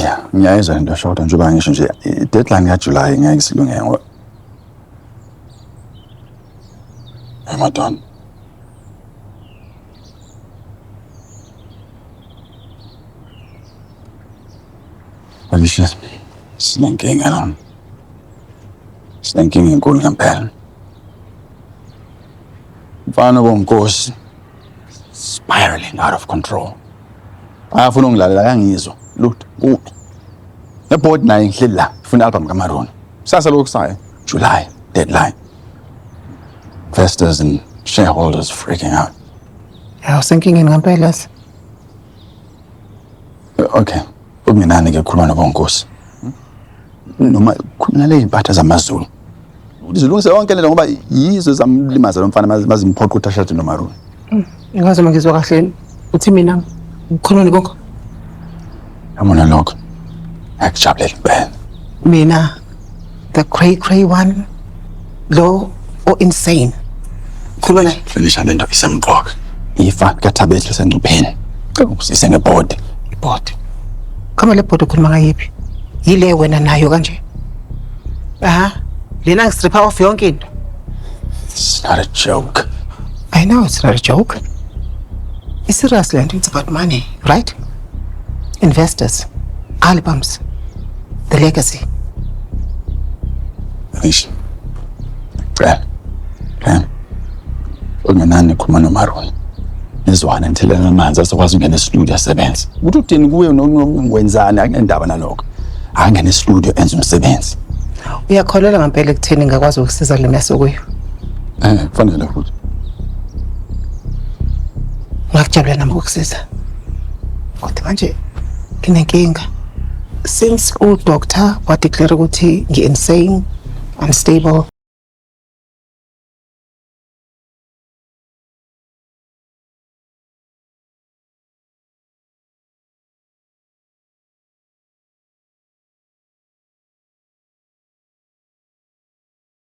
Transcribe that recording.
Yeah, ngiyayizwa into short njengoba ngisho nje i-deadline kaJuly ngeke silunge ngoba madam. Alicia, sinenkinga la. Sinenkinga enkulu ngempela. Mfana bomnkosi spiraling out of control. Afuna ungilalela kangizwa. Lutho, kuphi? Neboard nayo ngihleli la, ifuna album kaMaroon. Sasa lokusayo, July, deadline. Investors and shareholders freaking out. Yeah, usenkingeni ngempela. Okay. Ukungenani ke khuluma nobonkosi. Noma khuluma le impatha zamaZulu. Uzilungise yonke lento ngoba yizo zamlimaza lo mfana mazimphoqa ukuthi ashade noMaroon. Ingaze mangizwa kahle uthi mina ngikhuluma nibonke. Yabona lokho. Akujabulela impela. Mina the cray one, low or insane. Khuluma naye. Felisha lento isemqoka. Ifa kaThabethe sengcupheni. Usise ngebhodi. Ibhodi. Kama le bhodi ukhuluma ngayiphi? Yile wena nayo kanje. Lena ngistripha off yonke into. It's not a joke. I know it's not a joke. It's serious land. It's about money, right? Investors, albums, the legacy. Felisha. Okay. Ungenani khuluma noMaroon. Nizwana nithelana amanzi asokwazi ukungena e-studio asebenze. Ukuthi udini kuwe nowenzani akunendaba nalokho. Angena e-studio enze umsebenzi. Uyakholelwa ngempela ekutheni ngakwazi ukusiza le meso kuyo? Kufanele futhi. Ngakujabulela nami ukusiza. Kodwa manje nginenkinga. Since udoctor wadeclare ukuthi ngi-insane, unstable,